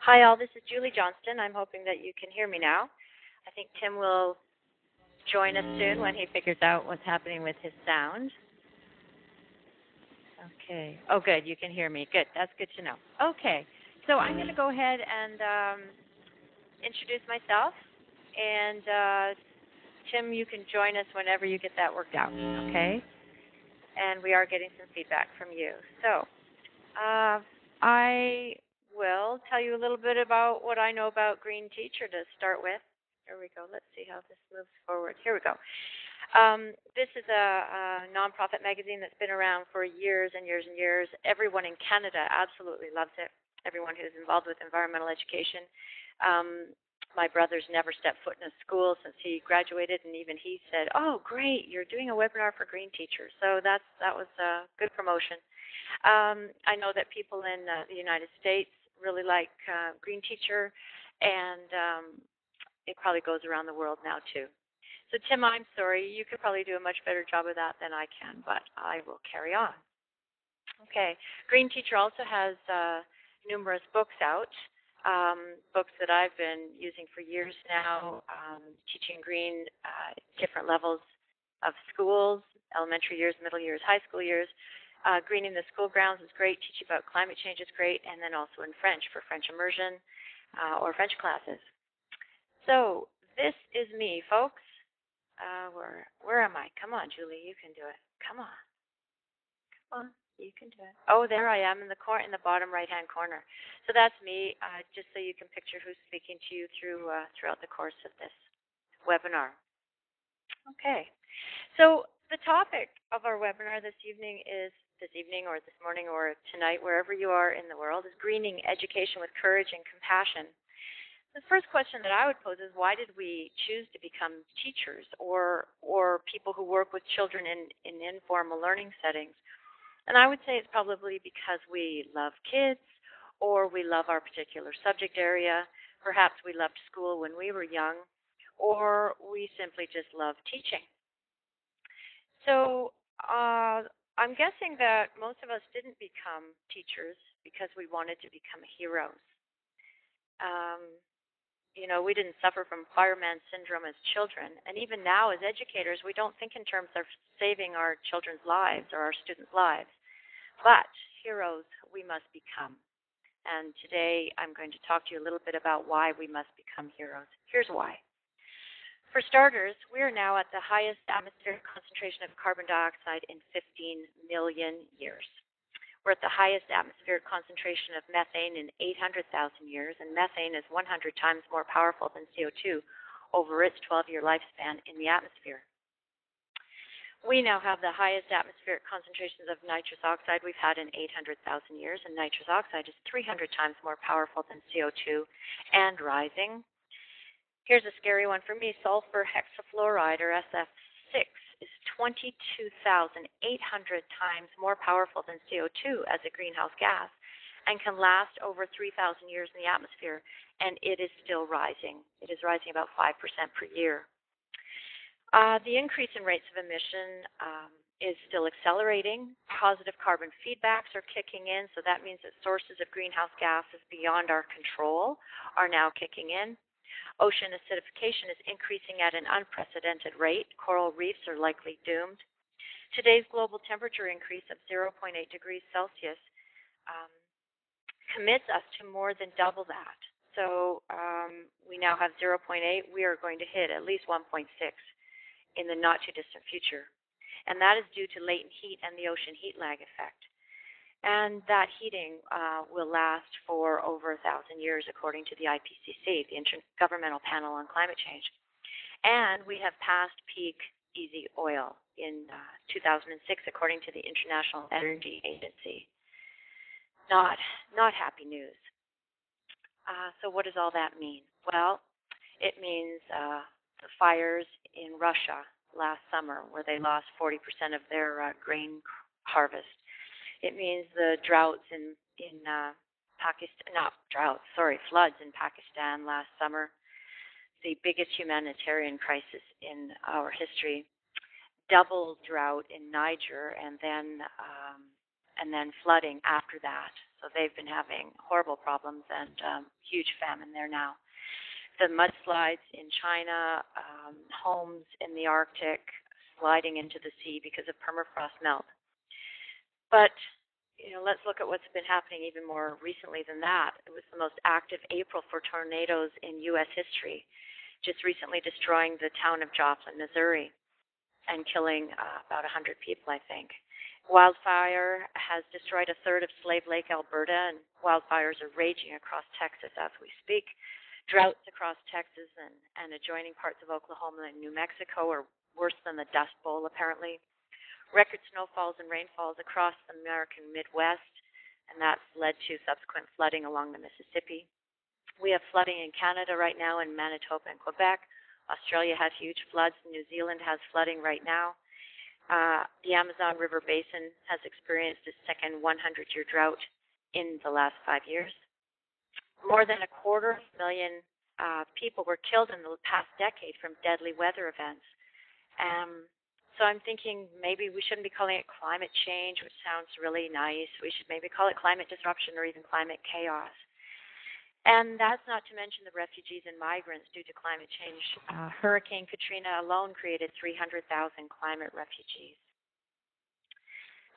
Hi, all. This is Julie Johnston. I'm hoping that you can hear me now. I think Tim will join us soon when he figures out what's happening with his sound. Okay. Oh, good. You can hear me. Good. That's good to know. Okay. So I'm going to go ahead and introduce myself. And Tim, you can join us whenever you get that worked out. Okay? And we are getting some feedback from you. So I will tell you a little bit about what I know about Green Teacher to start with. Here we go. Let's see how this moves forward. Here we go. This is a nonprofit magazine that's been around for years and years and years. Everyone in Canada absolutely loves it, everyone who's involved with environmental education. My brother's never stepped foot in a school since he graduated, and even he said, "Oh, great, you're doing a webinar for Green Teacher." So that was a good promotion. I know that people in the United States really like Green Teacher, and it probably goes around the world now too. So Tim, I'm sorry, you could probably do a much better job of that than I can, but I will carry on. Okay, Green Teacher also has numerous books out, books that I've been using for years now, teaching green different levels of schools, elementary years, middle years, high school years. Greening the School Grounds is great. Teaching about climate change is great. And then also in French for French immersion or French classes. So this is me, folks. Where am I? Come on, Julie. You can do it. Come on. Come on. You can do it. Oh, there I am in the bottom right-hand corner. So that's me, just so you can picture who's speaking to you throughout the course of this webinar. Okay. So the topic of our webinar this evening or this morning or tonight, wherever you are in the world, is greening education with courage and compassion. The first question that I would pose is, why did we choose to become teachers or people who work with children in informal learning settings? And I would say it's probably because we love kids, or we love our particular subject area. Perhaps we loved school when we were young, or we simply just love teaching. So I'm guessing that most of us didn't become teachers because we wanted to become heroes. We didn't suffer from fireman syndrome as children. And even now as educators, we don't think in terms of saving our children's lives or our students' lives. But heroes we must become. And today I'm going to talk to you a little bit about why we must become heroes. Here's why. For starters, we are now at the highest atmospheric concentration of carbon dioxide in 15 million years. We're at the highest atmospheric concentration of methane in 800,000 years, and methane is 100 times more powerful than CO2 over its 12-year lifespan in the atmosphere. We now have the highest atmospheric concentrations of nitrous oxide we've had in 800,000 years, and nitrous oxide is 300 times more powerful than CO2 and rising. Here's a scary one for me. Sulfur hexafluoride, or SF6, is 22,800 times more powerful than CO2 as a greenhouse gas and can last over 3,000 years in the atmosphere, and it is still rising. It is rising about 5% per year. The increase in rates of emission is still accelerating. Positive carbon feedbacks are kicking in, so that means that sources of greenhouse gases beyond our control are now kicking in. Ocean acidification is increasing at an unprecedented rate. Coral reefs are likely doomed. Today's global temperature increase of 0.8 degrees Celsius commits us to more than double that. So we now have 0.8. We are going to hit at least 1.6 in the not-too-distant future. And that is due to latent heat and the ocean heat lag effect. And that heating will last for over 1,000 years, according to the IPCC, the Intergovernmental Panel on Climate Change. And we have passed peak easy oil in 2006, according to the International Energy Agency. Not happy news. So what does all that mean? Well, it means the fires in Russia last summer, where they lost 40% of their grain harvest. It means the droughts in Pakistan, floods in Pakistan last summer, the biggest humanitarian crisis in our history, double drought in Niger, and then flooding after that. So they've been having horrible problems and huge famine there now. The mudslides in China, homes in the Arctic sliding into the sea because of permafrost melt. But let's look at what's been happening even more recently than that. It was the most active April for tornadoes in U.S. history, just recently destroying the town of Johnston, Missouri, and killing about 100 people, I think. Wildfire has destroyed a third of Slave Lake, Alberta, and wildfires are raging across Texas as we speak. Droughts across Texas and adjoining parts of Oklahoma and New Mexico are worse than the Dust Bowl, apparently. Record snowfalls and rainfalls across the American Midwest, and that's led to subsequent flooding along the Mississippi. We have flooding in Canada right now in Manitoba and Quebec. Australia had huge floods. New Zealand has flooding right now. The Amazon River Basin has experienced a second 100-year drought in the last 5 years. More than 250,000 people were killed in the past decade from deadly weather events. So I'm thinking maybe we shouldn't be calling it climate change, which sounds really nice. We should maybe call it climate disruption or even climate chaos. And that's not to mention the refugees and migrants due to climate change. Hurricane Katrina alone created 300,000 climate refugees.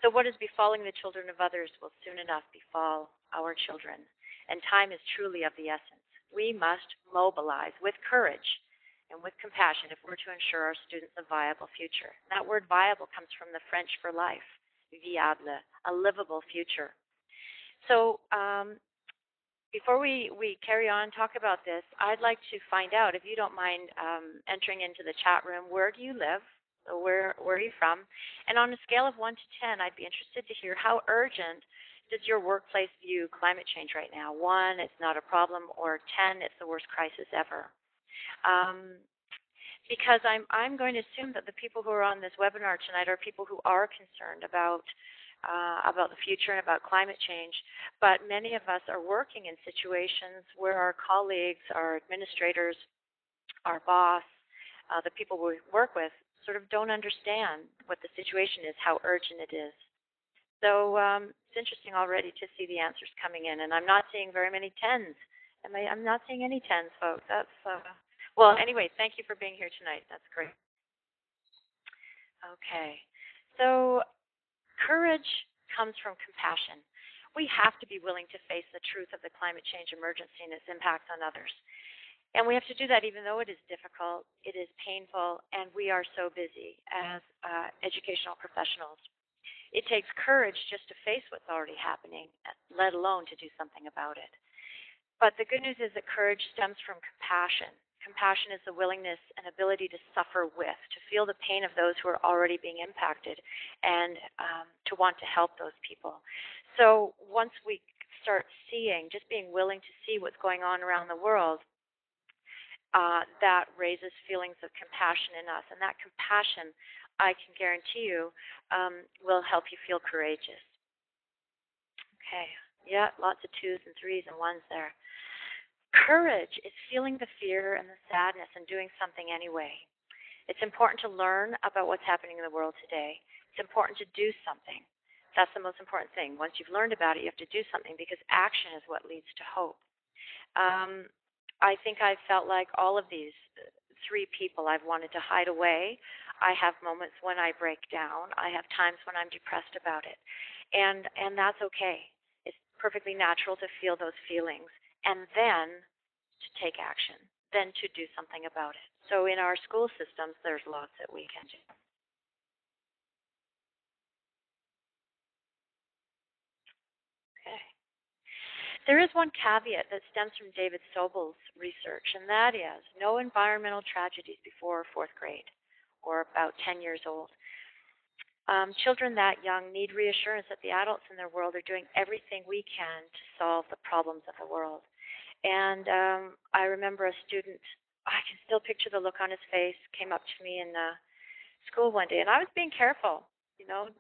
So what is befalling the children of others will soon enough befall our children. And time is truly of the essence. We must mobilize with courage and with compassion if we're to ensure our students a viable future. That word viable comes from the French for life, viable, a livable future. So before we carry on, talk about this, I'd like to find out, if you don't mind entering into the chat room, where do you live? So where are you from? And on a scale of 1 to 10, I'd be interested to hear how urgent does your workplace view climate change right now? 1, it's not a problem, or 10, it's the worst crisis ever. Because I'm going to assume that the people who are on this webinar tonight are people who are concerned about the future and about climate change. But many of us are working in situations where our colleagues, our administrators, our boss, the people we work with, sort of don't understand what the situation is, how urgent it is. So it's interesting already to see the answers coming in, and I'm not seeing very many 10s. I'm not seeing any 10s, folks. That's well, anyway, thank you for being here tonight. That's great. Okay. So courage comes from compassion. We have to be willing to face the truth of the climate change emergency and its impact on others. And we have to do that even though it is difficult, it is painful, and we are so busy as educational professionals. It takes courage just to face what's already happening, let alone to do something about it. But the good news is that courage stems from compassion. Compassion is the willingness and ability to suffer with, to feel the pain of those who are already being impacted, and to want to help those people. So once we start seeing, just being willing to see what's going on around the world, that raises feelings of compassion in us. And that compassion, I can guarantee you, will help you feel courageous. Okay. Yeah, lots of 2s and 3s and 1s there. Courage is feeling the fear and the sadness and doing something anyway. It's important to learn about what's happening in the world today. It's important to do something. That's the most important thing. Once you've learned about it, you have to do something because action is what leads to hope. I think I've felt like all of these 3 people I've wanted to hide away. I have moments when I break down. I have times when I'm depressed about it. And that's okay. It's perfectly natural to feel those feelings. And then to take action, then to do something about it. So in our school systems, there's lots that we can do. Okay. There is one caveat that stems from David Sobel's research, and that is no environmental tragedies before 4th grade or about 10 years old. Children that young need reassurance that the adults in their world are doing everything we can to solve the problems of the world. And I remember a student, I can still picture the look on his face, came up to me in school one day, and I was being careful,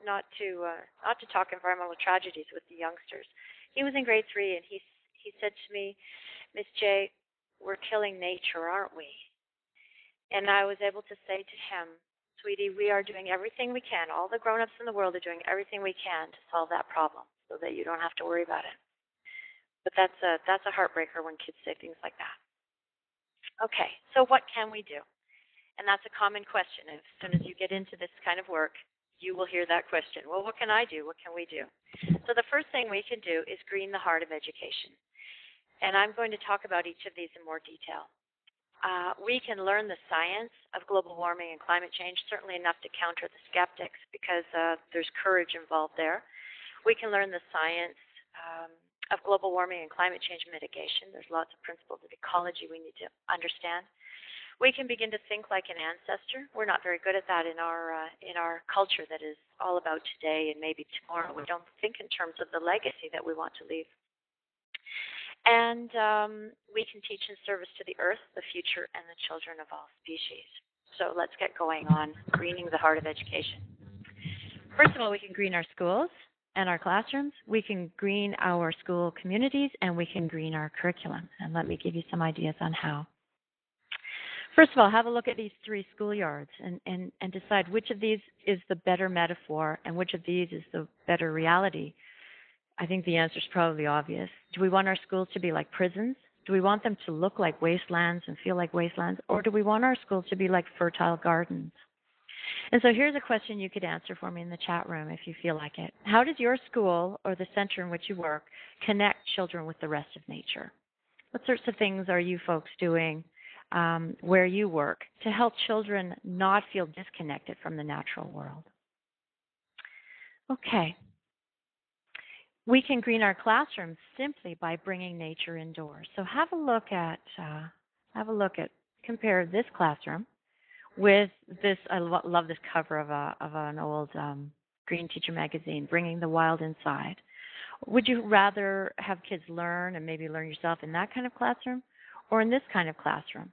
not to talk environmental tragedies with the youngsters. He was in grade 3, and he said to me, Miss J, we're killing nature, aren't we? And I was able to say to him, sweetie, we are doing everything we can. All the grown-ups in the world are doing everything we can to solve that problem so that you don't have to worry about it. But that's a heartbreaker when kids say things like that. Okay, so what can we do? And that's a common question. As soon as you get into this kind of work, you will hear that question. Well, what can I do? What can we do? So the first thing we can do is green the heart of education. And I'm going to talk about each of these in more detail. We can learn the science of global warming and climate change, certainly enough to counter the skeptics because there's courage involved there. We can learn the science of global warming and climate change mitigation. There's lots of principles of ecology we need to understand. We can begin to think like an ancestor. We're not very good at that in our culture that is all about today and maybe tomorrow. We don't think in terms of the legacy that we want to leave. And we can teach in service to the earth, the future, and the children of all species. So let's get going on greening the heart of education. First of all, we can green our schools and our classrooms. We can green our school communities, and we can green our curriculum. And let me give you some ideas on how. First of all, have a look at these 3 schoolyards and decide which of these is the better metaphor and which of these is the better reality. I think the answer is probably obvious. Do we want our schools to be like prisons? Do we want them to look like wastelands and feel like wastelands? Or do we want our schools to be like fertile gardens? And so here's a question you could answer for me in the chat room if you feel like it. How does your school or the center in which you work connect children with the rest of nature? What sorts of things are you folks doing where you work to help children not feel disconnected from the natural world? Okay. We can green our classrooms simply by bringing nature indoors. So have a look at, compare this classroom with this. I love this cover of an old Green Teacher magazine, Bringing the Wild Inside. Would you rather have kids learn and maybe learn yourself in that kind of classroom, or in this kind of classroom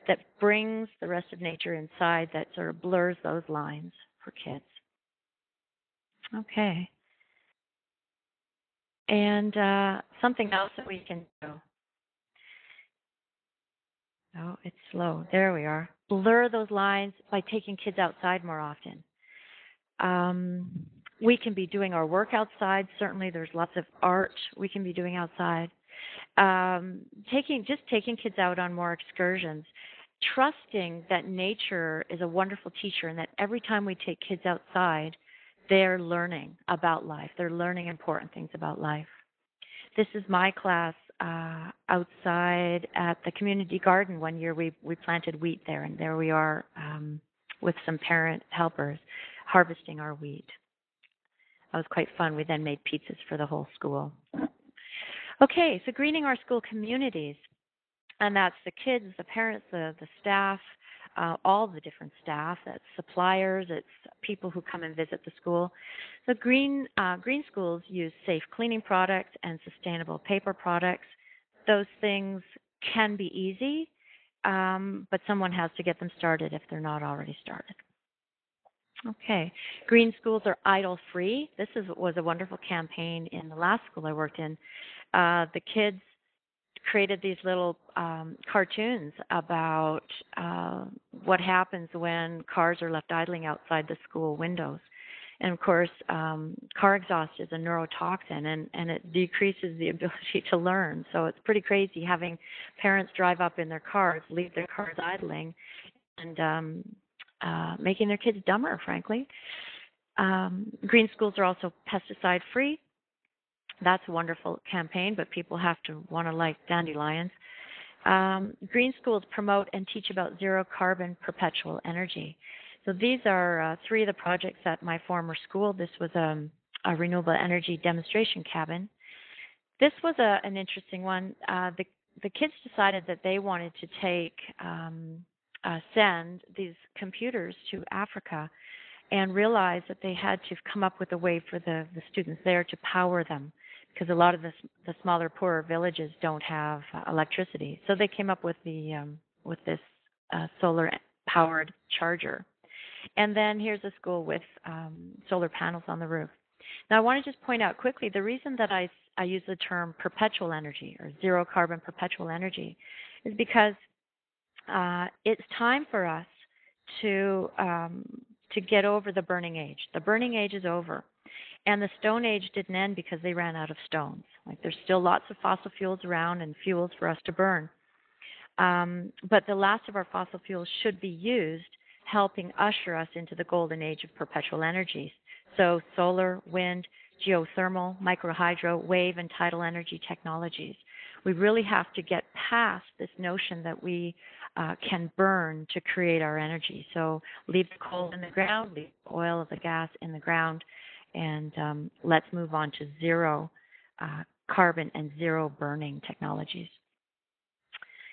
that brings the rest of nature inside, that sort of blurs those lines for kids? Okay. And something else that we can do. Oh, it's slow. There we are. Blur those lines by taking kids outside more often. We can be doing our work outside. Certainly, there's lots of art we can be doing outside. Taking kids out on more excursions. Trusting that nature is a wonderful teacher and that every time we take kids outside, they're learning about life. They're learning important things about life. This is my class outside at the community garden. One year we planted wheat there, and there we are with some parent helpers harvesting our wheat. That was quite fun. We then made pizzas for the whole school. Okay, so greening our school communities. And that's the kids, the parents, the staff, all the different staff. That's suppliers. It's people who come and visit the school. So green schools use safe cleaning products and sustainable paper products. Those things can be easy, but someone has to get them started if they're not already started. Okay. Green schools are idle-free. This was a wonderful campaign in the last school I worked in. The kids created these little cartoons about what happens when cars are left idling outside the school windows. And of course, car exhaust is a neurotoxin, and it decreases the ability to learn. So it's pretty crazy having parents drive up in their cars, leave their cars idling, and making their kids dumber, frankly. Green schools are also pesticide-free. That's a wonderful campaign, but people have to want to like dandelions. Green schools promote and teach about zero-carbon perpetual energy. So these are 3 of the projects at my former school. This was a renewable energy demonstration cabin. This was an interesting one. The kids decided that they wanted to send these computers to Africa, and realized that they had to come up with a way for the students there to power them, because a lot of the smaller, poorer villages don't have electricity. So they came up with this solar-powered charger. And then here's a school with solar panels on the roof. Now, I want to just point out quickly, the reason that I use the term perpetual energy or zero-carbon perpetual energy is because it's time for us to get over the burning age. The burning age is over. And the Stone Age didn't end because they ran out of stones. Like there's still lots of fossil fuels around and fuels for us to burn. But the last of our fossil fuels should be used, helping usher us into the golden age of perpetual energies. So solar, wind, geothermal, microhydro, wave, and tidal energy technologies. We really have to get past this notion that we can burn to create our energy. So leave the coal in the ground, leave the oil of the gas in the ground, and let's move on to zero carbon and zero burning technologies.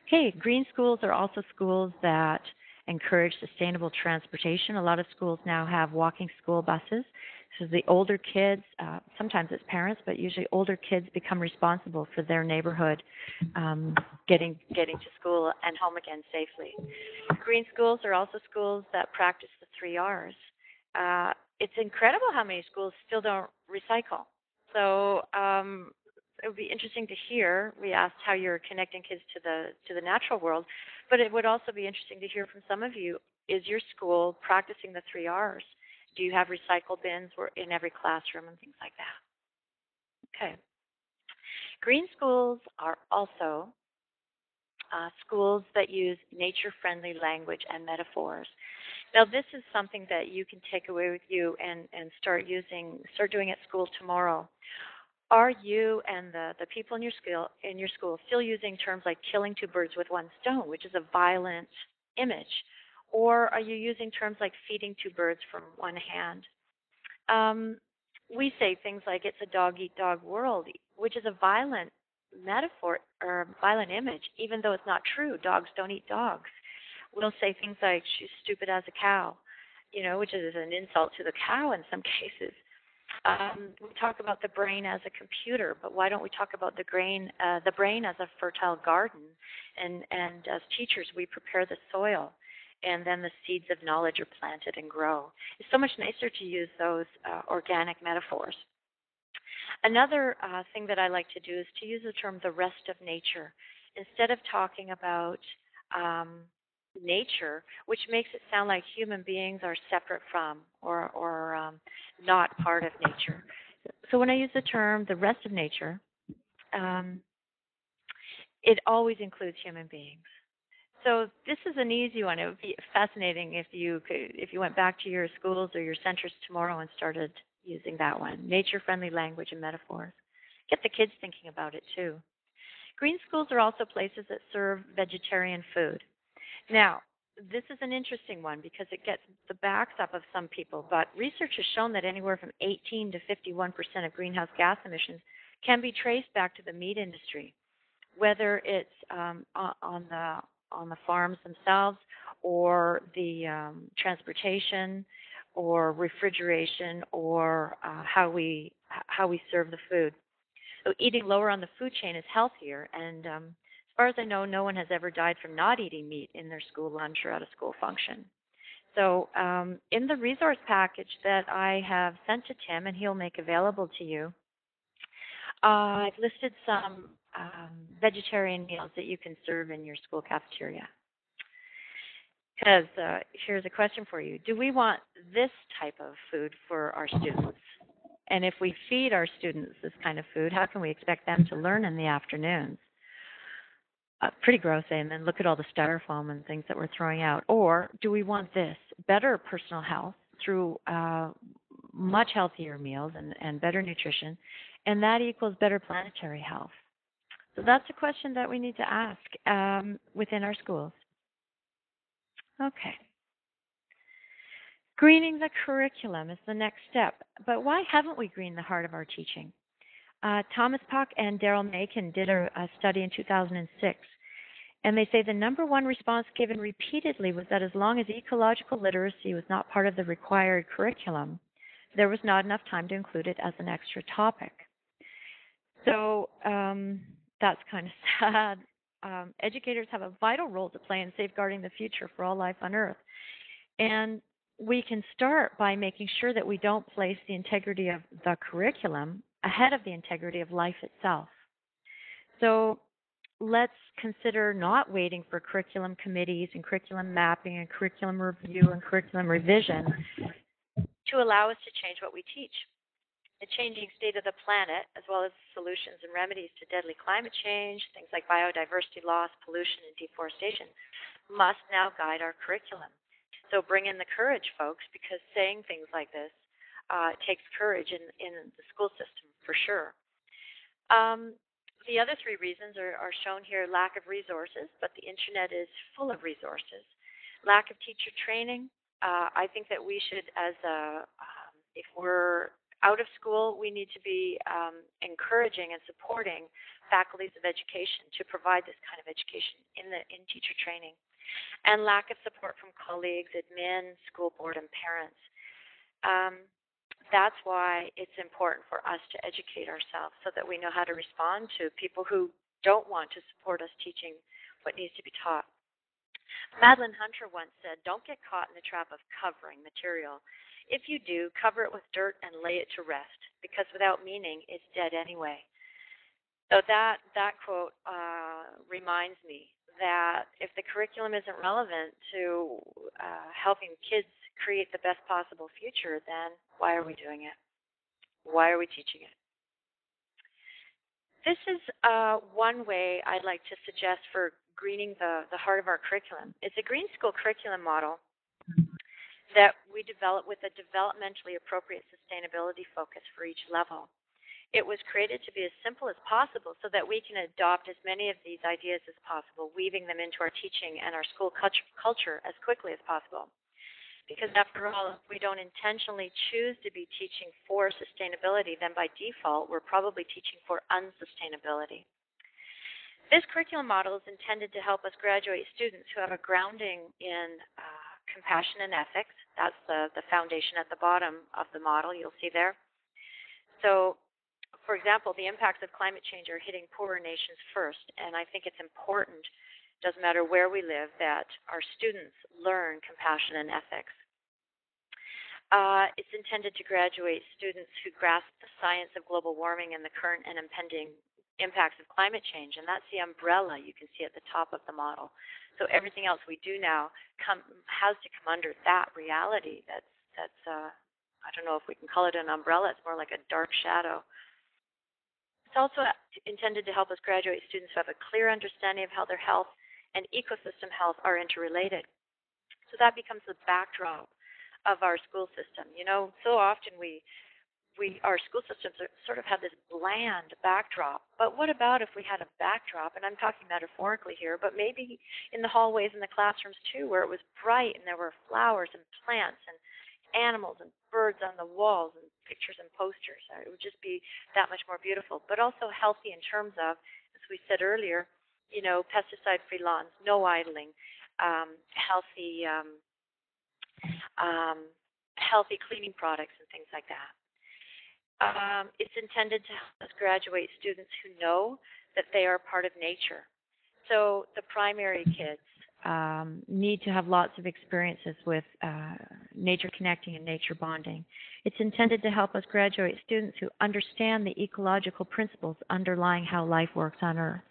Okay, green schools are also schools that encourage sustainable transportation. A lot of schools now have walking school buses. So the older kids, sometimes it's parents, but usually older kids become responsible for their neighborhood getting to school and home again safely. Green schools are also schools that practice the 3 R's. It's incredible how many schools still don't recycle. So it would be interesting to hear. We asked how you're connecting kids to the natural world, but it would also be interesting to hear from some of you. Is your school practicing the 3 R's? Do you have recycle bins in every classroom and things like that? Okay. Green schools are also schools that use nature-friendly language and metaphors. Now, this is something that you can take away with you and start doing at school tomorrow. Are you and the people in your school still using terms like killing 2 birds with 1 stone, which is a violent image? Or are you using terms like feeding 2 birds from 1 hand? We say things like it's a dog-eat-dog world, which is a violent metaphor or a violent image, even though it's not true. Dogs don't eat dogs. We'll say things like she's stupid as a cow, which is an insult to the cow in some cases. We talk about the brain as a computer, but why don't we talk about the brain as a fertile garden? And as teachers, we prepare the soil, and then the seeds of knowledge are planted and grow. It's so much nicer to use those organic metaphors. Another thing that I like to do is to use the term the rest of nature. Instead of talking about nature, which makes it sound like human beings are separate from or not part of nature. So when I use the term the rest of nature, it always includes human beings. So this is an easy one. It would be fascinating if you went back to your schools or your centers tomorrow and started using that one. Nature-friendly language and metaphors. Get the kids thinking about it too. Green schools are also places that serve vegetarian food. Now, this is an interesting one because it gets the backs up of some people, but research has shown that anywhere from 18 to 51% of greenhouse gas emissions can be traced back to the meat industry, whether it's on the farms themselves or the transportation or refrigeration or how we serve the food. So eating lower on the food chain is healthier, and as far as I know, no one has ever died from not eating meat in their school lunch or at a school function. So in the resource package that I have sent to Tim, and he'll make available to you, I've listed some vegetarian meals that you can serve in your school cafeteria. Because here's a question for you. Do we want this type of food for our students? And if we feed our students this kind of food, how can we expect them to learn in the afternoons? Pretty gross, eh? And then look at all the styrofoam and things that we're throwing out. Or do we want this, better personal health through much healthier meals and better nutrition, and that equals better planetary health? So that's a question that we need to ask within our schools. Okay. Greening the curriculum is the next step. But why haven't we greened the heart of our teaching? Thomas Puck and Daryl Macon did a study in 2006, and they say the number one response given repeatedly was that as long as ecological literacy was not part of the required curriculum, there was not enough time to include it as an extra topic. So that's kind of sad. Educators have a vital role to play in safeguarding the future for all life on Earth. And we can start by making sure that we don't place the integrity of the curriculum ahead of the integrity of life itself. So let's consider not waiting for curriculum committees and curriculum mapping and curriculum review and curriculum revision to allow us to change what we teach. the changing state of the planet, as well as solutions and remedies to deadly climate change, things like biodiversity loss, pollution, and deforestation, must now guide our curriculum. So bring in the courage, folks, because saying things like this takes courage in the school system for sure. The other three reasons are shown here: lack of resources, but the internet is full of resources. Lack of teacher training. I think that we should, if we're out of school, we need to be encouraging and supporting faculties of education to provide this kind of education in teacher training. And lack of support from colleagues, admin, school board, and parents. That's why it's important for us to educate ourselves so that we know how to respond to people who don't want to support us teaching what needs to be taught. Madeline Hunter once said, "Don't get caught in the trap of covering material. If you do, cover it with dirt and lay it to rest, because without meaning, it's dead anyway." So that quote reminds me that if the curriculum isn't relevant to helping kids create the best possible future, then why are we doing it? Why are we teaching it? This is one way I'd like to suggest for greening the heart of our curriculum. It's a green school curriculum model that we develop with a developmentally appropriate sustainability focus for each level. It was created to be as simple as possible so that we can adopt as many of these ideas as possible, weaving them into our teaching and our school culture as quickly as possible. Because after all, if we don't intentionally choose to be teaching for sustainability, then by default, we're probably teaching for unsustainability. This curriculum model is intended to help us graduate students who have a grounding in compassion and ethics. That's the foundation at the bottom of the model, you'll see there. So, for example, the impacts of climate change are hitting poorer nations first, and I think it's important, doesn't matter where we live, that our students learn compassion and ethics. It's intended to graduate students who grasp the science of global warming and the current and impending impacts of climate change, and that's the umbrella you can see at the top of the model. So everything else we do now has to come under that reality. That's I don't know if we can call it an umbrella. It's more like a dark shadow. It's also intended to help us graduate students who have a clear understanding of how their health and ecosystem health are interrelated. So that becomes the backdrop of our school system. You know, so often our school systems sort of have this bland backdrop. But what about if we had a backdrop, and I'm talking metaphorically here, but maybe in the hallways in the classrooms too, where it was bright and there were flowers and plants and animals and birds on the walls and pictures and posters. It would just be that much more beautiful. But also healthy in terms of, as we said earlier, you know, pesticide-free lawns, no idling, healthy cleaning products and things like that. It's intended to help us graduate students who know that they are part of nature. So the primary kids need to have lots of experiences with nature connecting and nature bonding. It's intended to help us graduate students who understand the ecological principles underlying how life works on Earth.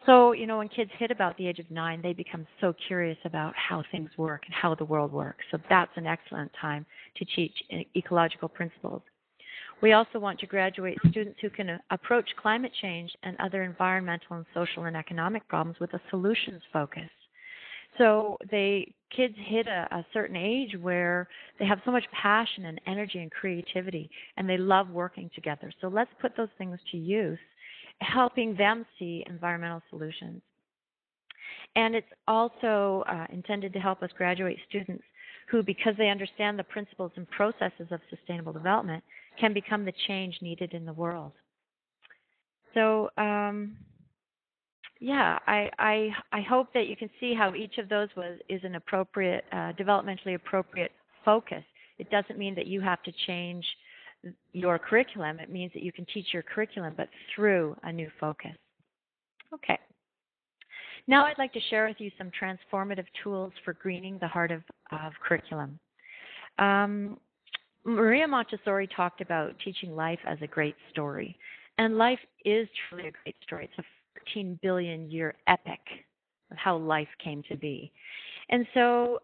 So, you know, when kids hit about the age of 9, they become so curious about how things work and how the world works. So that's an excellent time to teach ecological principles. We also want to graduate students who can approach climate change and other environmental and social and economic problems with a solutions focus. So kids hit a certain age where they have so much passion and energy and creativity, and they love working together. So let's put those things to use, helping them see environmental solutions. And it's also intended to help us graduate students who, because they understand the principles and processes of sustainable development, can become the change needed in the world. So, I hope that you can see how each of those is an appropriate, developmentally appropriate focus. It doesn't mean that you have to change your curriculum. It means that you can teach your curriculum, but through a new focus. Okay. Now I'd like to share with you some transformative tools for greening the heart of curriculum. Maria Montessori talked about teaching life as a great story. And life is truly a great story. It's a 14 billion year epic of how life came to be. And so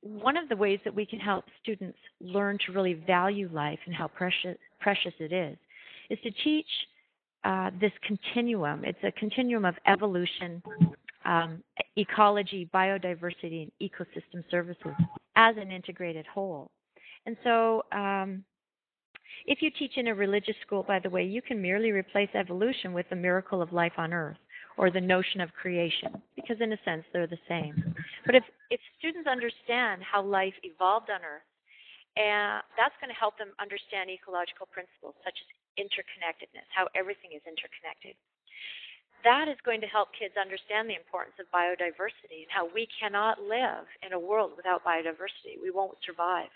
one of the ways that we can help students learn to really value life and how precious it is to teach this continuum. It's a continuum of evolution, ecology, biodiversity, and ecosystem services as an integrated whole. And so if you teach in a religious school, by the way, you can merely replace evolution with the miracle of life on Earth or the notion of creation, because in a sense they're the same. But if students understand how life evolved on Earth, and that's going to help them understand ecological principles such as interconnectedness, how everything is interconnected. That is going to help kids understand the importance of biodiversity and how we cannot live in a world without biodiversity. We won't survive.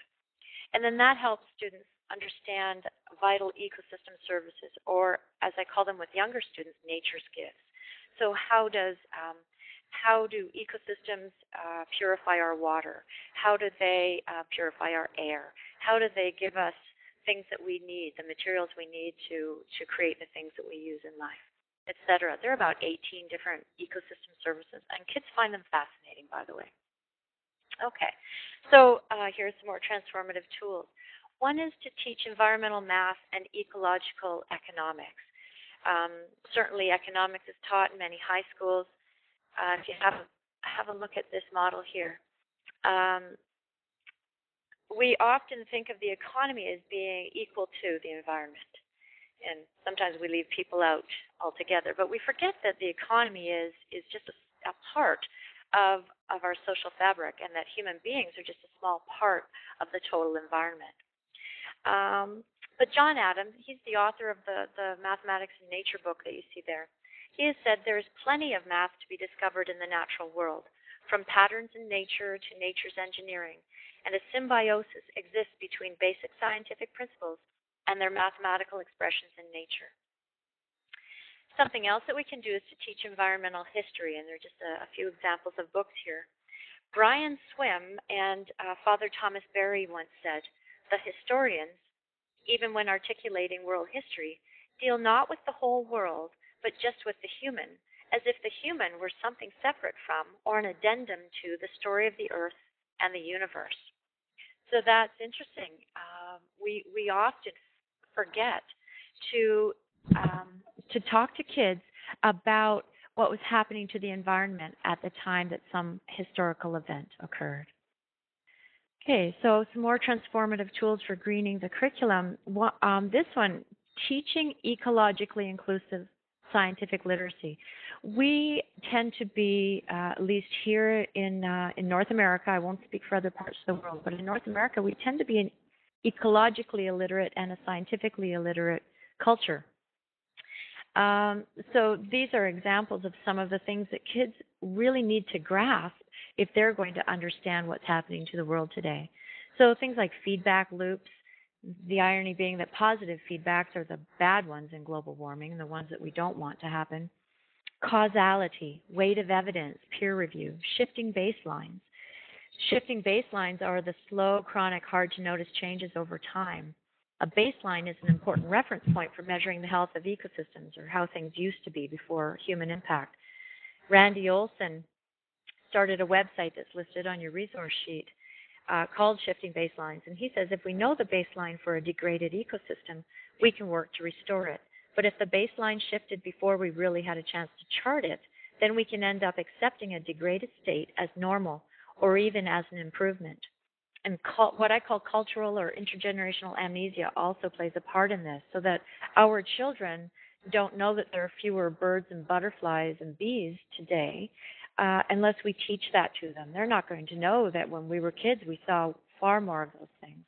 And then that helps students understand vital ecosystem services, or as I call them with younger students, nature's gifts. So how do ecosystems purify our water? How do they purify our air? How do they give us things that we need, the materials we need to create the things that we use in life, etc.? There are about 18 different ecosystem services, and kids find them fascinating, by the way. Okay, so here's some more transformative tools. One is to teach environmental math and ecological economics. Certainly economics is taught in many high schools. If you have a look at this model here, we often think of the economy as being equal to the environment. And sometimes we leave people out altogether. But we forget that the economy is just a part of our social fabric, and that human beings are just a small part of the total environment. But John Adams, he's the author of the Mathematics in Nature book that you see there. He has said there is plenty of math to be discovered in the natural world, from patterns in nature to nature's engineering, and a symbiosis exists between basic scientific principles and their mathematical expressions in nature. Something else that we can do is to teach environmental history, and there are just a few examples of books here. Brian Swim and Father Thomas Berry once said, "The historians, even when articulating world history, deal not with the whole world, but just with the human, as if the human were something separate from or an addendum to the story of the earth and the universe." So that's interesting. We often forget to talk to kids about what was happening to the environment at the time that some historical event occurred. Okay, so some more transformative tools for greening the curriculum. This one, teaching ecologically inclusive scientific literacy. We tend to be, at least here in North America, I won't speak for other parts of the world, but in North America, we tend to be an ecologically illiterate and a scientifically illiterate culture. So these are examples of some of the things that kids really need to grasp if they're going to understand what's happening to the world today. So things like feedback loops, the irony being that positive feedbacks are the bad ones in global warming, the ones that we don't want to happen. Causality, weight of evidence, peer review, shifting baselines. Shifting baselines are the slow, chronic, hard-to-notice changes over time. A baseline is an important reference point for measuring the health of ecosystems, or how things used to be before human impact. Randy Olson started a website that's listed on your resource sheet called Shifting Baselines. And he says if we know the baseline for a degraded ecosystem, we can work to restore it. But if the baseline shifted before we really had a chance to chart it, then we can end up accepting a degraded state as normal or even as an improvement. And what I call cultural or intergenerational amnesia also plays a part in this, so that our children don't know that there are fewer birds and butterflies and bees today unless we teach that to them. They're not going to know that when we were kids we saw far more of those things.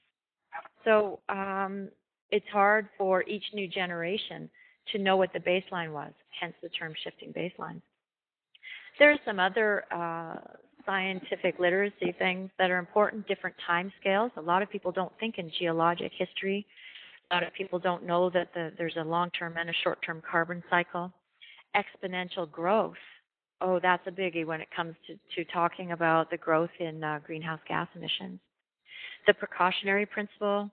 So it's hard for each new generation to know what the baseline was, hence the term shifting baselines. There are some other scientific literacy things that are important, different time scales. A lot of people don't think in geologic history. A lot of people don't know that there's a long-term and a short-term carbon cycle. Exponential growth. Oh, that's a biggie when it comes to talking about the growth in greenhouse gas emissions. The precautionary principle.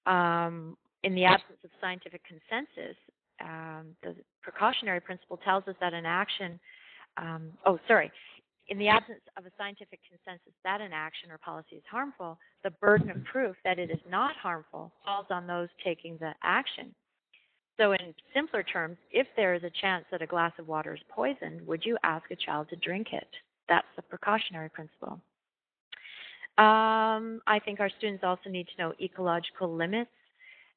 In the absence of scientific consensus, the precautionary principle tells us that an action In the absence of a scientific consensus that an action or policy is harmful, the burden of proof that it is not harmful falls on those taking the action. So in simpler terms, if there is a chance that a glass of water is poisoned, would you ask a child to drink it? That's the precautionary principle. I think our students also need to know ecological limits,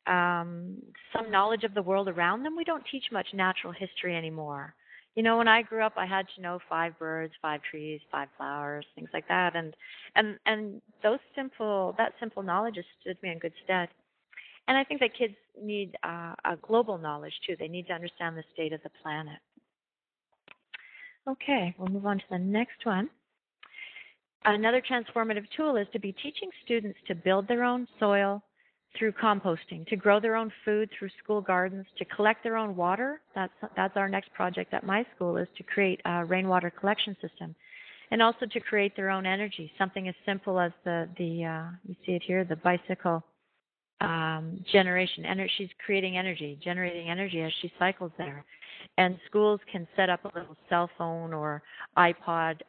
some knowledge of the world around them. We don't teach much natural history anymore. You know, when I grew up, I had to know 5 birds, 5 trees, 5 flowers, things like that, and that simple knowledge has stood me in good stead. And I think that kids need a global knowledge too. They need to understand the state of the planet. Okay, we'll move on to the next one. Another transformative tool is to be teaching students to build their own soil through composting, to grow their own food through school gardens, to collect their own water. That's our next project at my school, is to create a rainwater collection system, and also to create their own energy. Something as simple as you see it here, the bicycle generation. She's creating energy, generating energy as she cycles there. And schools can set up a little cell phone or iPod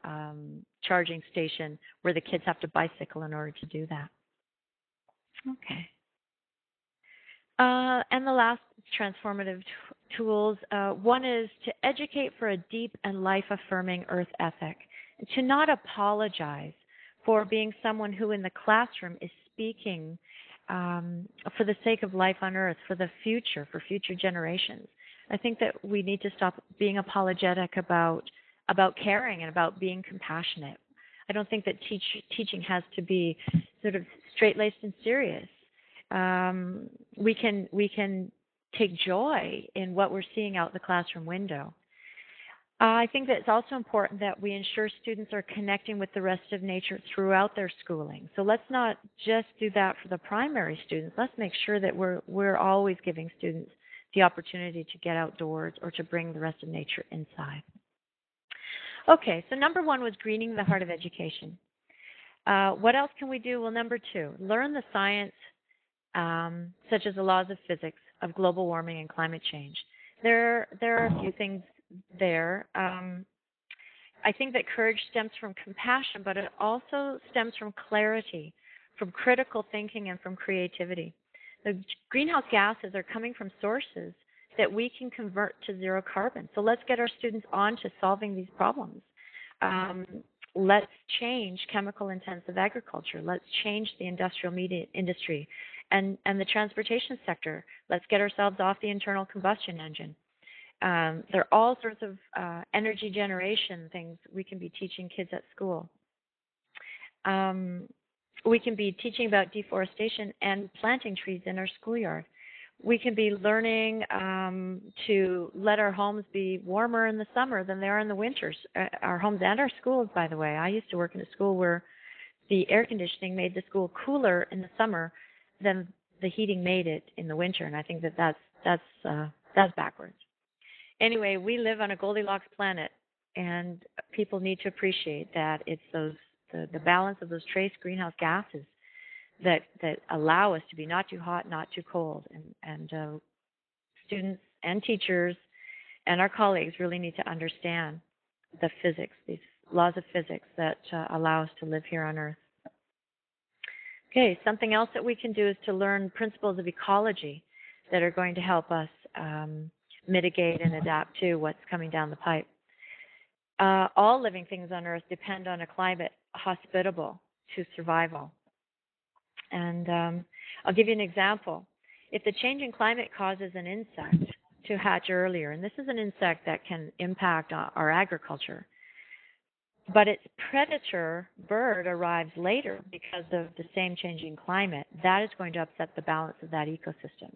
charging station where the kids have to bicycle in order to do that. Okay. And the last transformative tools, one is to educate for a deep and life-affirming earth ethic, to not apologize for being someone who in the classroom is speaking for the sake of life on earth, for the future, for future generations. I think that we need to stop being apologetic about caring and about being compassionate. I don't think that teaching has to be sort of straight-laced and serious. We can take joy in what we're seeing out the classroom window. I think that it's also important that we ensure students are connecting with the rest of nature throughout their schooling. So let's not just do that for the primary students. Let's make sure that we're always giving students the opportunity to get outdoors or to bring the rest of nature inside. Okay, so number 1 was greening the heart of education. What else can we do? Well, number 2, learn the science, such as the laws of physics, of global warming and climate change. There are a few things there. I think that courage stems from compassion, but it also stems from clarity, from critical thinking, and from creativity. The greenhouse gases are coming from sources that we can convert to zero carbon. So let's get our students on to solving these problems. Let's change chemical-intensive agriculture. Let's change the industrial media industry and the transportation sector. Let's get ourselves off the internal combustion engine. There are all sorts of energy generation things we can be teaching kids at school. We can be teaching about deforestation and planting trees in our schoolyard. We can be learning to let our homes be warmer in the summer than they are in the winters. Our homes and our schools, by the way. I used to work in a school where the air conditioning made the school cooler in the summer than the heating made it in the winter, and I think that that's backwards. Anyway, we live on a Goldilocks planet, and people need to appreciate that it's the balance of those trace greenhouse gases that allow us to be not too hot, not too cold. And students and teachers and our colleagues really need to understand the physics, these laws of physics that allow us to live here on Earth. Okay, something else that we can do is to learn principles of ecology that are going to help us mitigate and adapt to what's coming down the pipe. All living things on Earth depend on a climate hospitable to survival. And I'll give you an example. If the changing climate causes an insect to hatch earlier, and this is an insect that can impact our agriculture, but its predator bird arrives later because of the same changing climate, that is going to upset the balance of that ecosystem.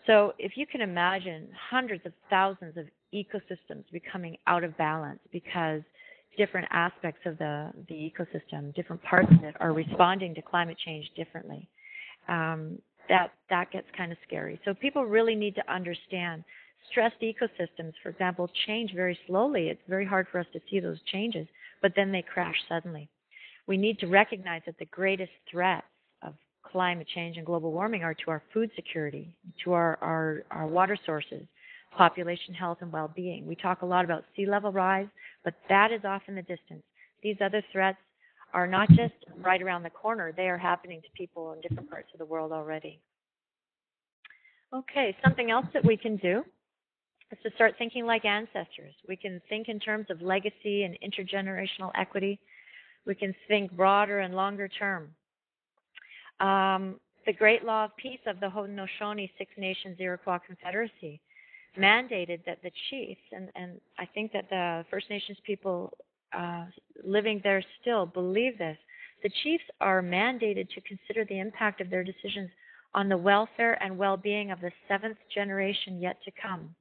So if you can imagine hundreds of thousands of ecosystems becoming out of balance because different aspects of the ecosystem, different parts of it are responding to climate change differently, that gets kind of scary. So people really need to understand stressed ecosystems, for example, change very slowly. It's very hard for us to see those changes, but then they crash suddenly. We need to recognize that the greatest threats of climate change and global warming are to our food security, to our water sources, population health and well-being. We talk a lot about sea level rise, but that is off in the distance. These other threats are not just right around the corner, they are happening to people in different parts of the world already. Okay, something else that we can do is to start thinking like ancestors. We can think in terms of legacy and intergenerational equity. We can think broader and longer term. The Great Law of Peace of the Haudenosaunee Six Nations Iroquois Confederacy mandated that the chiefs, and I think that the First Nations people living there still believe this, the chiefs are mandated to consider the impact of their decisions on the welfare and well-being of the seventh generation yet to come.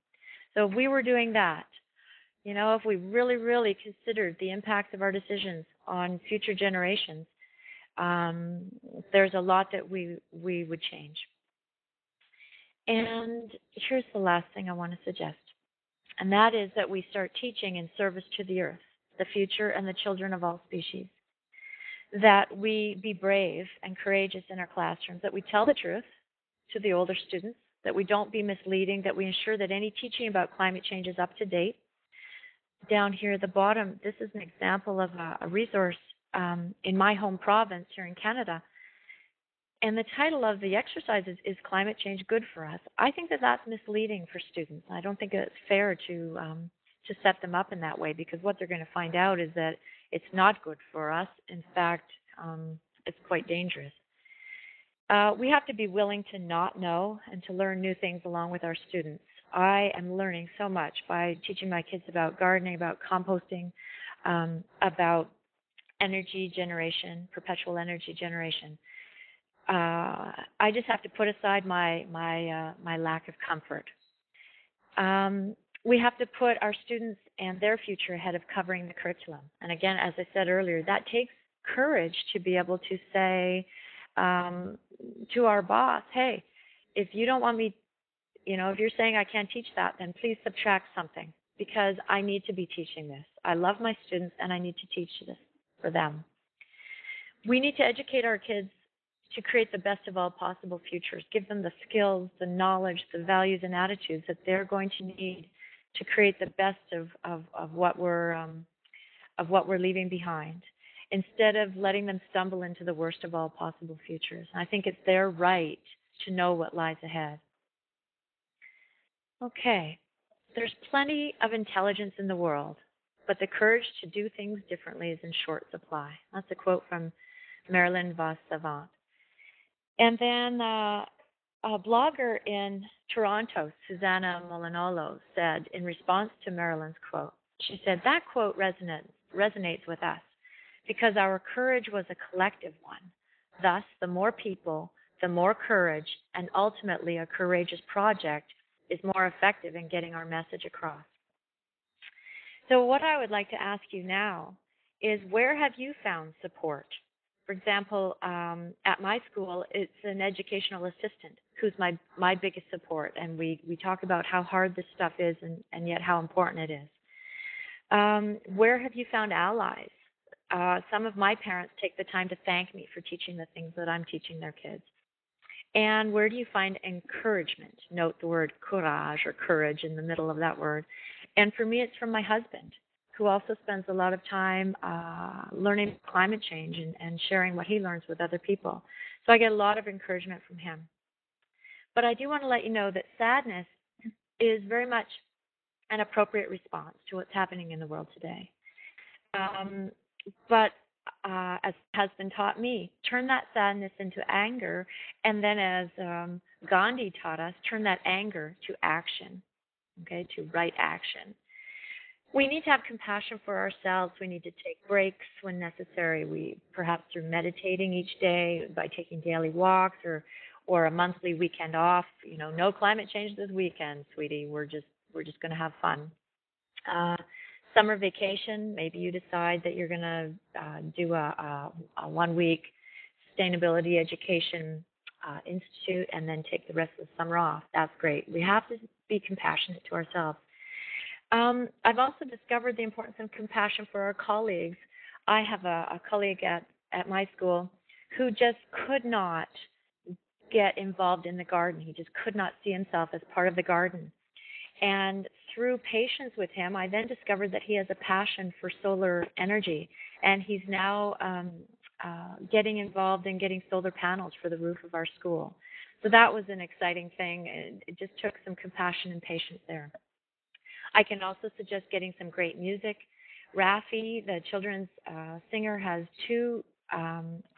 So if we were doing that, if we really, really considered the impacts of our decisions on future generations, there's a lot that we would change. And here's the last thing I want to suggest, and that is that we start teaching in service to the earth, the future, and the children of all species. That we be brave and courageous in our classrooms, that we tell the truth to the older students, that we don't be misleading, that we ensure that any teaching about climate change is up to date. Down here at the bottom, this is an example of a resource in my home province here in Canada. And the title of the exercise is Climate Change Good for Us? I think that that's misleading for students. I don't think it's fair to set them up in that way, because what they're going to find out is that it's not good for us. In fact, it's quite dangerous. We have to be willing to not know and to learn new things along with our students. I am learning so much by teaching my kids about gardening, about composting, about energy generation, perpetual energy generation. I just have to put aside my lack of comfort. We have to put our students and their future ahead of covering the curriculum. And again, as I said earlier, that takes courage to be able to say to our boss, hey, if you don't want me, if you're saying I can't teach that, then please subtract something, because I need to be teaching this. I love my students and I need to teach this for them. We need to educate our kids to create the best of all possible futures, give them the skills, the knowledge, the values and attitudes that they're going to need to create the best of what we're leaving behind, instead of letting them stumble into the worst of all possible futures. And I think it's their right to know what lies ahead. Okay, there's plenty of intelligence in the world, but the courage to do things differently is in short supply. That's a quote from Marilyn Vos Savant. And then a blogger in Toronto, Susanna Molinolo, said in response to Marilyn's quote, she said, that quote resonates with us because our courage was a collective one. Thus, the more people, the more courage, and ultimately a courageous project is more effective in getting our message across. So what I would like to ask you now is, where have you found support? For example, at my school, it's an educational assistant who's my biggest support, and we talk about how hard this stuff is and yet how important it is. Where have you found allies? Some of my parents take the time to thank me for teaching the things that I'm teaching their kids. And where do you find encouragement? Note the word courage or courage in the middle of that word. And for me, it's from my husband, who also spends a lot of time learning climate change and sharing what he learns with other people. So I get a lot of encouragement from him. But I do want to let you know that sadness is very much an appropriate response to what's happening in the world today. But as has been taught me, turn that sadness into anger, and then as Gandhi taught us, turn that anger to action, okay, to right action. We need to have compassion for ourselves. We need to take breaks when necessary. Perhaps through meditating each day, by taking daily walks, or a monthly weekend off. No climate change this weekend, sweetie. We're just going to have fun. Summer vacation, maybe you decide that you're going to do a 1-week sustainability education institute and then take the rest of the summer off. That's great. We have to be compassionate to ourselves. I've also discovered the importance of compassion for our colleagues. I have a colleague at my school who just could not get involved in the garden. He just could not see himself as part of the garden. And through patience with him, I then discovered that he has a passion for solar energy, and he's now getting involved in getting solar panels for the roof of our school. So that was an exciting thing. It just took some compassion and patience there. I can also suggest getting some great music. Rafi, the children's singer, has two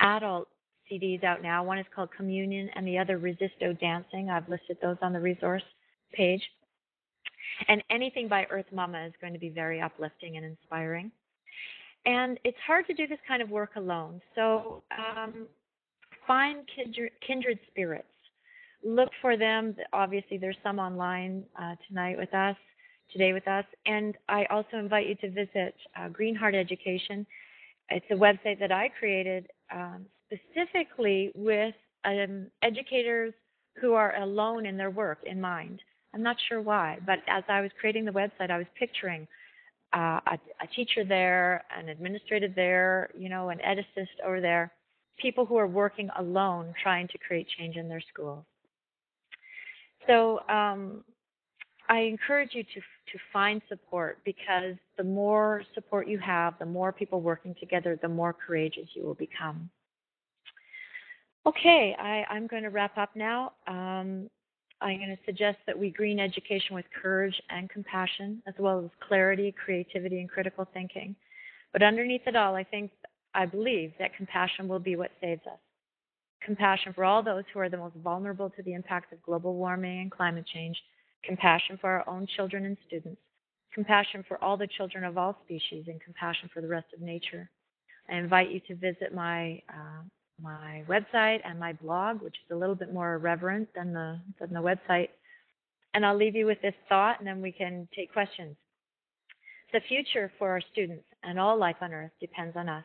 adult CDs out now. One is called Communion and the other Resisto Dancing. I've listed those on the resource page. And anything by Earth Mama is going to be very uplifting and inspiring. And it's hard to do this kind of work alone. So find kindred spirits. Look for them. Obviously, there's some online today with us. And I also invite you to visit Green Heart Education. It's a website that I created specifically with educators who are alone in their work in mind. I'm not sure why, but as I was creating the website, I was picturing a teacher there, an administrator there, an ed assist over there, people who are working alone trying to create change in their schools. So I encourage you to find support, because the more support you have, the more people working together, the more courageous you will become. Okay, I'm going to wrap up now. I'm going to suggest that we green education with courage and compassion, as well as clarity, creativity, and critical thinking. But underneath it all, I believe that compassion will be what saves us. Compassion for all those who are the most vulnerable to the impacts of global warming and climate change. Compassion for our own children and students. Compassion for all the children of all species, and compassion for the rest of nature. I invite you to visit my website and my blog, which is a little bit more irreverent than the website. And I'll leave you with this thought, and then we can take questions. The future for our students and all life on Earth depends on us,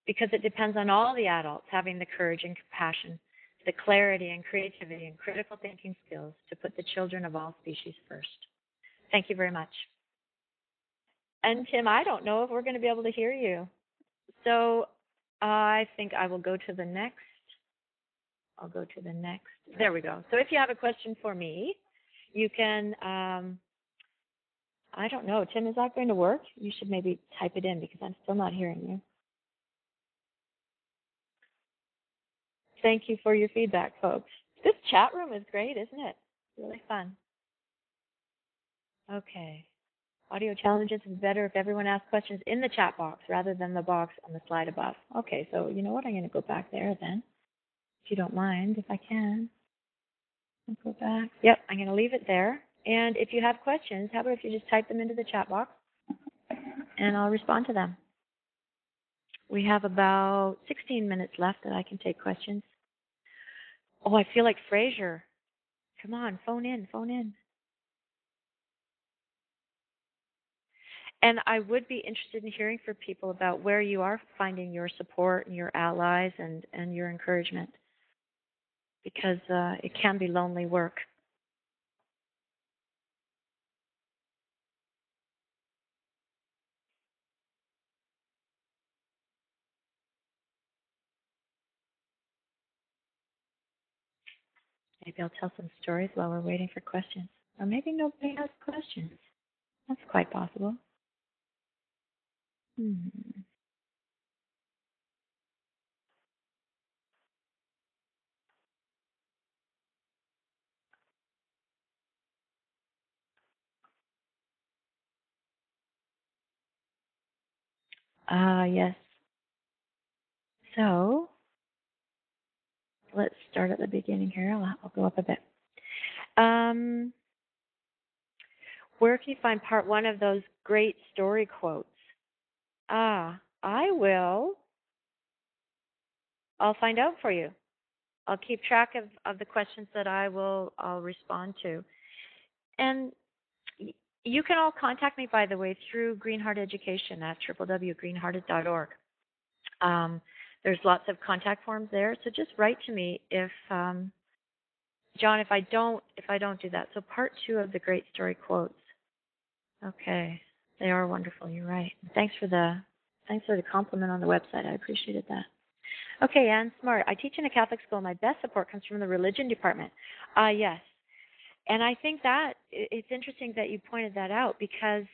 because it depends on all the adults having the courage and compassion, the clarity and creativity and critical thinking skills to put the children of all species first. Thank you very much. And Tim, I don't know if we're going to be able to hear you. So I think I will go to the next. I'll go to the next. There we go. So if you have a question for me, you can, I don't know, Tim, is that going to work? You should maybe type it in, because I'm still not hearing you. Thank you for your feedback, folks. This chat room is great, isn't it? Really fun. Okay. Audio challenges is better if everyone asks questions in the chat box rather than the box on the slide above. Okay, so you know what? I'm going to go back there then, if you don't mind, if I can. I'll go back. Yep, I'm going to leave it there. And if you have questions, how about if you just type them into the chat box, and I'll respond to them. We have about 16 minutes left that I can take questions. Oh, I feel like Frasier. Come on, phone in, phone in. And I would be interested in hearing from people about where you are finding your support and your allies and your encouragement, because it can be lonely work. Maybe I'll tell some stories while we're waiting for questions. Or maybe nobody has questions. That's quite possible. Yes. So let's start at the beginning here. I'll go up a bit. Where can you find part one of those great story quotes? I will. I'll find out for you. I'll keep track of the questions that I'll respond to. And you can all contact me, by the way, through Green Heart Education at www.greenhearted.org. There's lots of contact forms there, so just write to me if John, if I don't do that. So part two of the great story quotes. Okay, they are wonderful. You're right. Thanks for the compliment on the website. I appreciated that. Okay, Ann Smart. I teach in a Catholic school. My best support comes from the religion department. Yes. And I think that it's interesting that you pointed that out because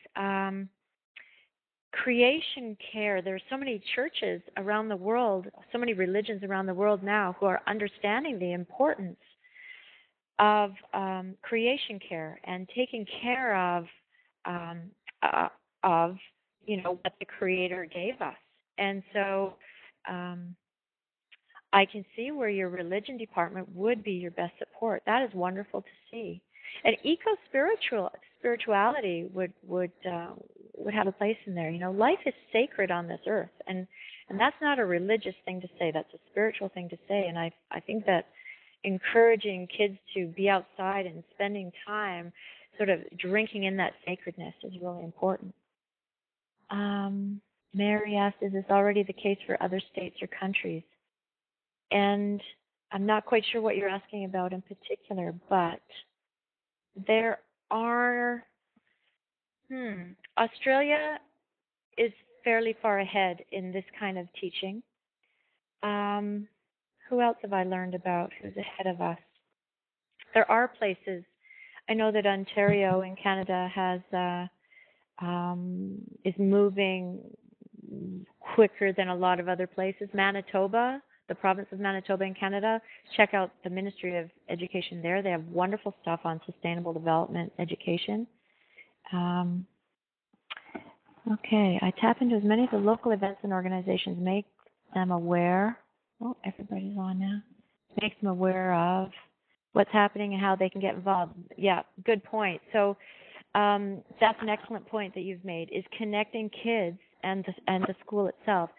creation care, there are so many churches around the world, so many religions around the world now who are understanding the importance of creation care and taking care um, uh, of what the Creator gave us. And so um, I can see where your religion department would be your best support. That is wonderful to see. And spirituality would have a place in there. Life is sacred on this earth, and that's not a religious thing to say. That's a spiritual thing to say. And I think that encouraging kids to be outside and spending time sort of drinking in that sacredness is really important. Mary asked, is this already the case for other states or countries? And I'm not quite sure what you're asking about in particular, but there are, Australia is fairly far ahead in this kind of teaching. Who else have I learned about who's ahead of us? There are places. I know that Ontario in Canada is moving quicker than a lot of other places. Manitoba, the province of Manitoba in Canada, check out the Ministry of Education there. They have wonderful stuff on sustainable development education. Okay, I tap into as many of the local events and organizations, make them aware. Oh, everybody's on now. Make them aware of what's happening and how they can get involved. Yeah, good point. So that's an excellent point that you've made, is connecting kids and the school itself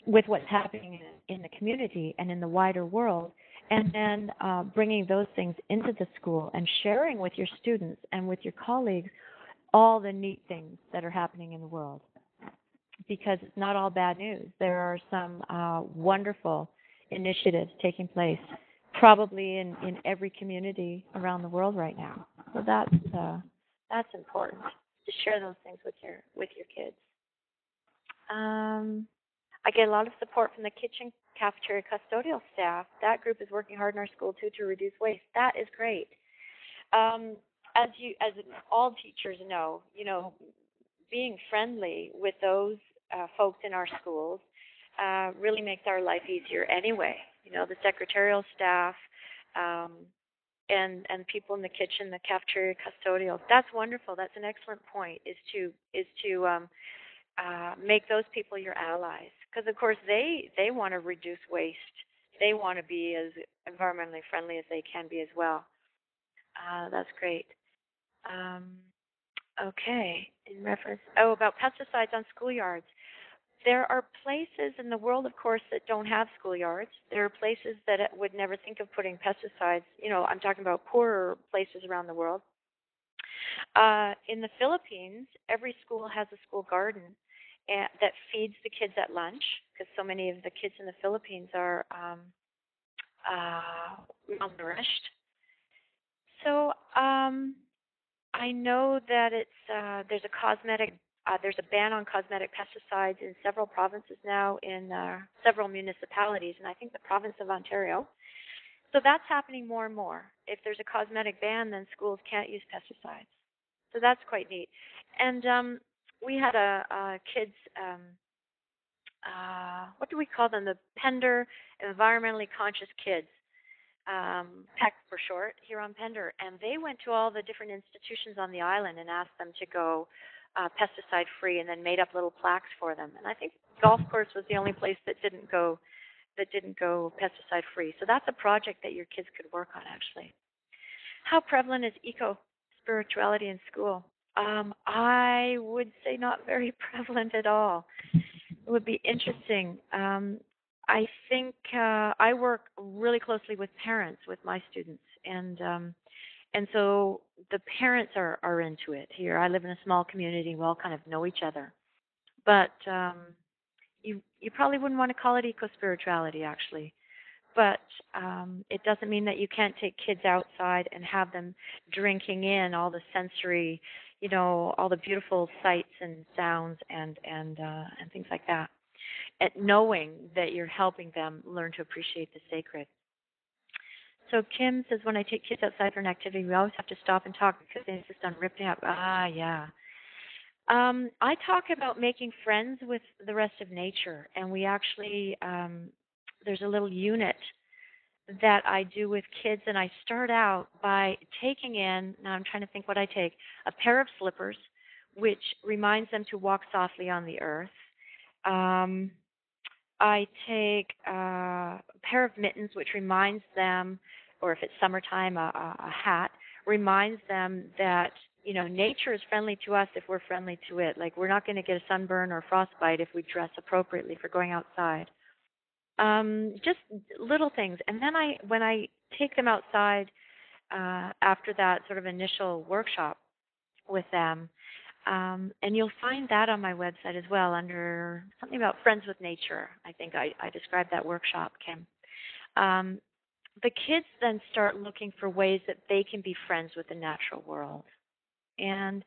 with what's happening in the community and in the wider world, and then bringing those things into the school and sharing with your students and with your colleagues all the neat things that are happening in the world. Because it's not all bad news. There are some wonderful initiatives taking place, probably in every community around the world right now. So that's important to share those things with your kids. I get a lot of support from the kitchen cafeteria custodial staff. That group is working hard in our school too to reduce waste. That is great. As all teachers know, being friendly with those folks in our schools really makes our life easier anyway. The secretarial staff and people in the kitchen, the cafeteria custodials. That's wonderful. That's an excellent point. Is to make those people your allies, because of course they want to reduce waste. They want to be as environmentally friendly as they can be as well. That's great. Okay, in reference, about pesticides on schoolyards. There are places in the world, of course, that don't have schoolyards. There are places that would never think of putting pesticides. I'm talking about poorer places around the world. In the Philippines, every school has a school garden that feeds the kids at lunch, because so many of the kids in the Philippines are malnourished. So I know that there's a ban on cosmetic pesticides in several provinces now, in several municipalities, and I think the province of Ontario. So that's happening more and more. If there's a cosmetic ban, then schools can't use pesticides. So that's quite neat. And we had a kids, what do we call them? The Pender Environmentally Conscious Kids. PEC for short, here on Pender, and they went to all the different institutions on the island and asked them to go pesticide free, and then made up little plaques for them. And I think golf course was the only place that didn't go pesticide free. So that's a project that your kids could work on, actually. How prevalent is eco spirituality in school? I would say not very prevalent at all. It would be interesting. I think I work really closely with parents with my students, and so the parents are into it here. I live in a small community. We all kind of know each other, but you probably wouldn't want to call it eco-spirituality, actually. But it doesn't mean that you can't take kids outside and have them drinking in all the sensory, all the beautiful sights and sounds and things like that. At knowing that you're helping them learn to appreciate the sacred. So Kim says, when I take kids outside for an activity, we always have to stop and talk because they insist on ripping up. Ah, yeah. I talk about making friends with the rest of nature, and we actually, there's a little unit that I do with kids, and I start out by taking in, now I'm trying to think what I take, a pair of slippers, which reminds them to walk softly on the earth. I take a pair of mittens, which reminds them, or if it's summertime, a hat, reminds them that, you know, nature is friendly to us if we're friendly to it. Like, we're not going to get a sunburn or frostbite if we dress appropriately for going outside. Just little things. And then when I take them outside after that sort of initial workshop with them, and you'll find that on my website as well under something about Friends with Nature. I think I described that workshop, Kim. The kids then start looking for ways that they can be friends with the natural world. And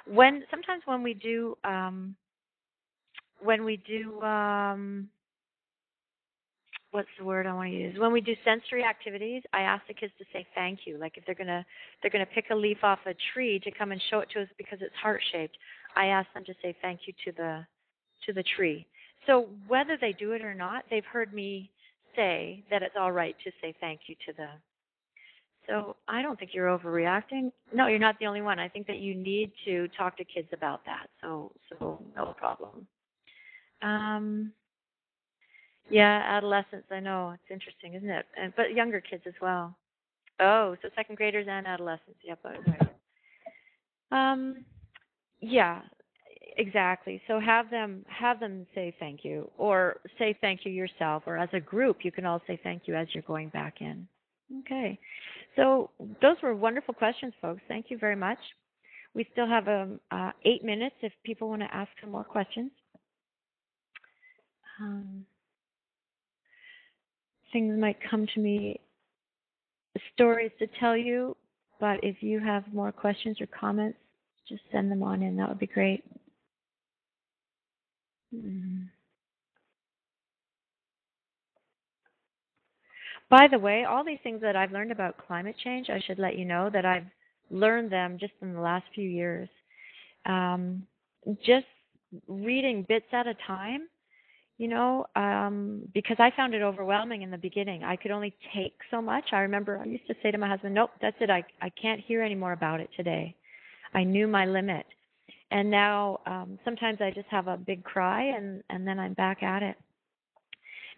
sometimes when we do what's the word I want to use? When we do sensory activities, I ask the kids to say thank you. Like, if they're gonna pick a leaf off a tree to come and show it to us because it's heart shaped, I ask them to say thank you to the tree. So whether they do it or not, they've heard me say that it's all right to say thank you to the. So I don't think you're overreacting. No, you're not the only one. I think that you need to talk to kids about that. So no problem. Yeah, adolescents, I know. It's interesting, isn't it? But younger kids as well. Oh, so second graders and adolescents. Yep, right. Yeah, exactly. So have them say thank you, or say thank you yourself, or as a group, you can all say thank you as you're going back in. Okay. So those were wonderful questions, folks. Thank you very much. We still have 8 minutes if people want to ask some more questions. Things might come to me, stories to tell you, but if you have more questions or comments, just send them on in. That would be great. By the way, all these things that I've learned about climate change, I should let you know that I've learned them just in the last few years. Just reading bits at a time, you know, because I found it overwhelming in the beginning. I could only take so much. I remember I used to say to my husband, nope, that's it. I can't hear any more about it today. I knew my limit. And now sometimes I just have a big cry and then I'm back at it.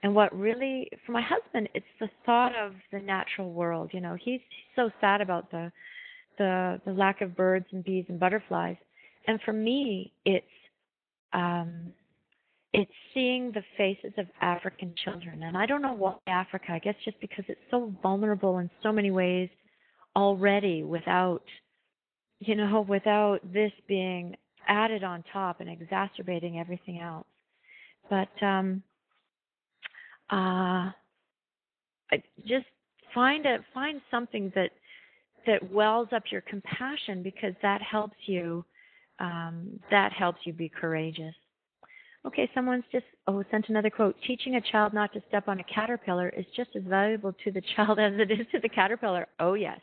And what really, for my husband, it's the thought of the natural world. You know, he's so sad about the lack of birds and bees and butterflies. And for me, it's seeing the faces of African children. And I don't know why Africa. I guess just because it's so vulnerable in so many ways already without this being added on top and exacerbating everything else. But just find something that wells up your compassion, because that helps you be courageous. Okay, someone's just sent another quote. Teaching a child not to step on a caterpillar is just as valuable to the child as it is to the caterpillar. Oh yes.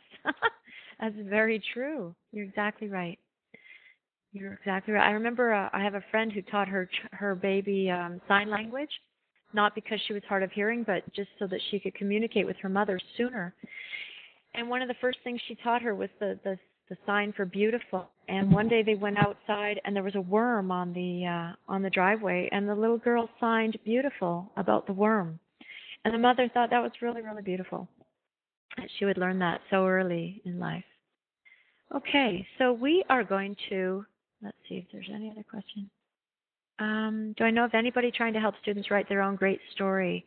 That's very true. You're exactly right. I remember I have a friend who taught her baby sign language, not because she was hard of hearing, but just so that she could communicate with her mother sooner. And one of the first things she taught her was the sign for beautiful. And one day they went outside and there was a worm on the driveway, and the little girl signed beautiful about the worm. And the mother thought that was really, really beautiful. And she would learn that so early in life. Okay, so we are going to, let's see if there's any other question. Do I know of anybody trying to help students write their own great story?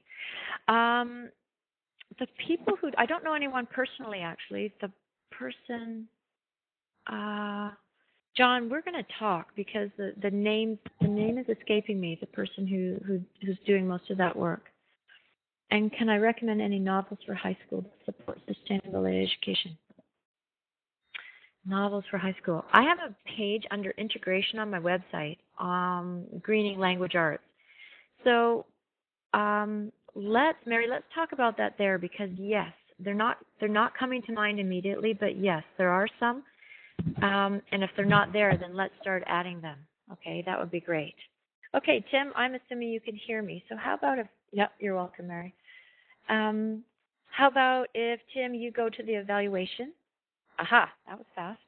The people who, I don't know anyone personally, actually. The person, John, we're going to talk, because the name is escaping me, the person who's doing most of that work. And can I recommend any novels for high school that support sustainable education? Novels for high school. I have a page under integration on my website, Greening Language Arts. So let's talk about that there, because yes, they're not coming to mind immediately, but yes, there are some. And if they're not there, then let's start adding them. Okay, that would be great. Okay, Tim, I'm assuming you can hear me. So how about if, yep, you're welcome, Mary. How about if, Tim, you go to the evaluation? Aha, that was fast.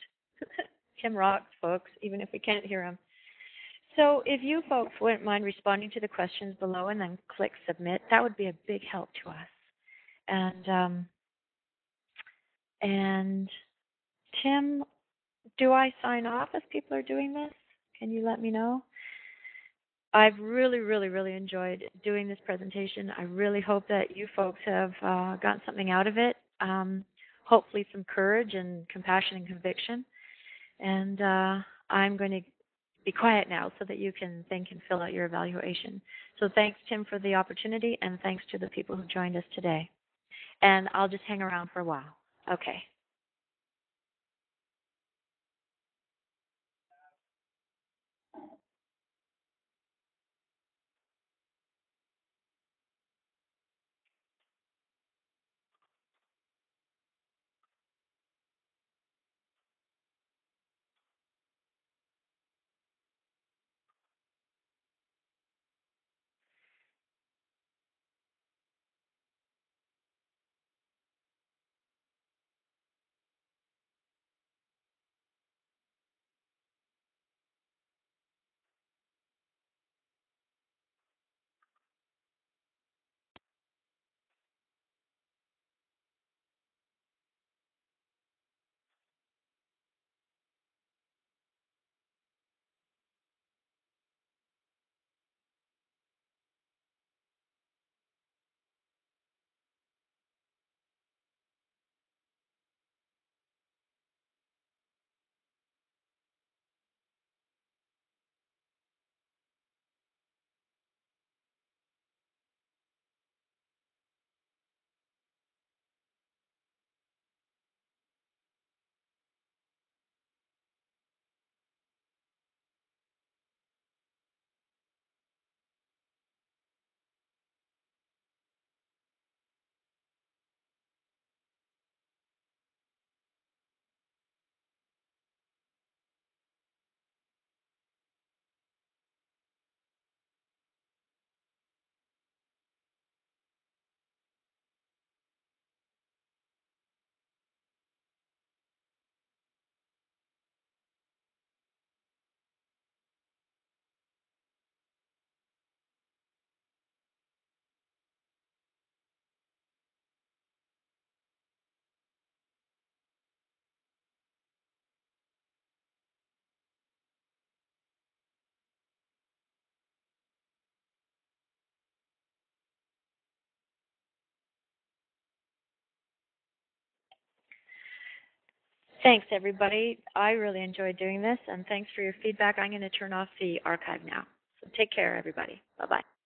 Tim rocks, folks, even if we can't hear him. So if you folks wouldn't mind responding to the questions below and then click submit, that would be a big help to us. And Tim, do I sign off as people are doing this? Can you let me know? I've really, really, really enjoyed doing this presentation. I really hope that you folks have gotten something out of it. Hopefully some courage and compassion and conviction. And I'm going to be quiet now so that you can think and fill out your evaluation. So thanks, Tim, for the opportunity, and thanks to the people who joined us today. And I'll just hang around for a while. Okay. Thanks, everybody. I really enjoyed doing this, and thanks for your feedback. I'm going to turn off the archive now. So take care, everybody. Bye-bye.